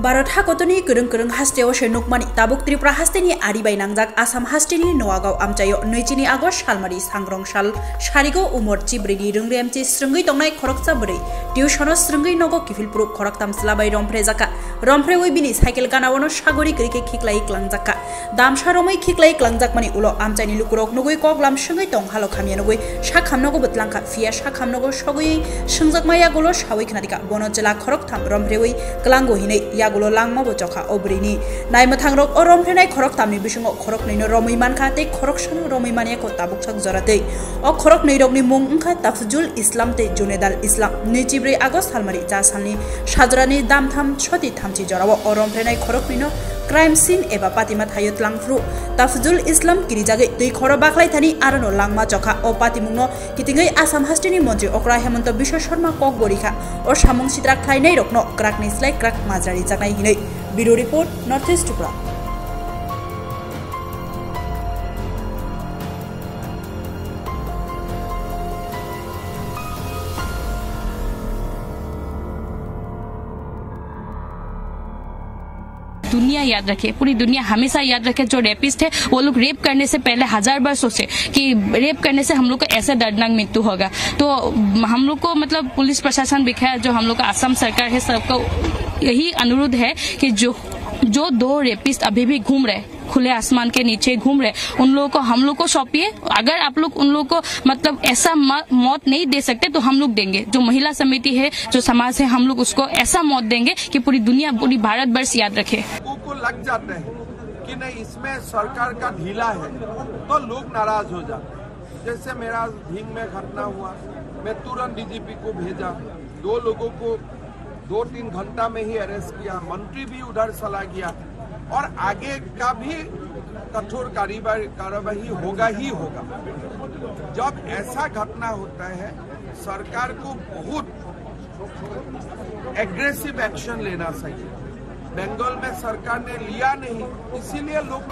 भारत हाकतनि गोरों गोरों हास्टेआव नकमानि Tabuk Tripura हास्टेनि आरिबाय नांजाक Assam हास्टेनि नवागाव आमचायो 22 August सालमारि सांग्रं साल सारिगो उमर चिब्रिनि रोंरेमचि स्रंगै दंनाय खरकसा बोरै टिउसनो स्रंगै नगो किफिलपुर खरकताम स्लाबाय रमफ्रे जाका रमफ्रे वै बिनि साइकेल गानावनो सागरि गरिके खिक्लाई क्लांजाका दामसा रमै खिक्लाई क्लांजाकमानि उलो आमचाइनि लुकुरक नगै कगलाम संगै दं हालो खामिया नगै साखामनगो बतलांका फिया साखामनगो सगै संजाकमाया गलो सावै खनादिका बनो जिला खरकताम रमफ्रे वै क्लांगो हिनै यागुलो लांमाबो जखा ओब्रिनि नायमथांरक रमफ्रेनाय खरकतामनि बिसंगो खरक नैनो रमैमान खाते खरक सन रमैमानियाखौ ताबुक sak जराते ओ खरक नैरकनि मुं ओंखा ताफजुल इस्लाम ते जुनेदाल इस्लाम 24 आगस्ट सालमारि जा सालनि साजरानि दामथाम छति थामथि जराव ओ रमफ्रेनाय खरक नैनो क्राइम सीन एबा पातिमा थायो tlangfru ताफजुल इस्लाम किरिजागे दै खर बाखलाय थानि आरनो लांमा जखा ओ पातिमुंनो कितिङै आसाम हास्टेनि मन्त्रि अक्रा हेमन्त बिश्व शर्मा कक बरिखा ओ सामुं सिद्राक थाइनाय रकनो क्राकनि स्लाय क्राक माजारि जानाय हिनै bureau report North East Tripura. दुनिया याद रखे, पूरी दुनिया हमेशा याद रखे जो रेपिस्ट है वो लोग रेप करने से पहले 1000 बार सोचे कि रेप करने से हम लोग को ऐसे दर्दनाक मृत्यु होगा। तो हम लोग को मतलब पुलिस प्रशासन भी है, जो हम लोग का असम सरकार है, सबको यही अनुरोध है कि जो 2 रेपिस्ट अभी भी घूम रहे खुले आसमान के नीचे घूम रहे उन लोगों को हम लोग को सौंपिए। अगर आप लोग उन लोगों को मतलब ऐसा मौत नहीं दे सकते तो हम लोग देंगे। जो महिला समिति है, जो समाज है, हम लोग उसको ऐसा मौत देंगे कि पूरी दुनिया, पूरी भारत वर्ष याद रखे। को लग जाते हैं कि नहीं इसमें सरकार का ढीला है तो लोग नाराज हो जाते। जैसे मेरा भिंग में घटना हुआ, मैं तुरंत डीजीपी को भेजा, 2 लोगों को 2-3 घंटा में ही अरेस्ट किया, मंत्री भी उधर चला गया और आगे का भी कठोर कार्रवाई होगा ही होगा। जब ऐसा घटना होता है सरकार को बहुत एग्रेसिव एक्शन लेना चाहिए। बंगाल में सरकार ने लिया नहीं, इसीलिए लोग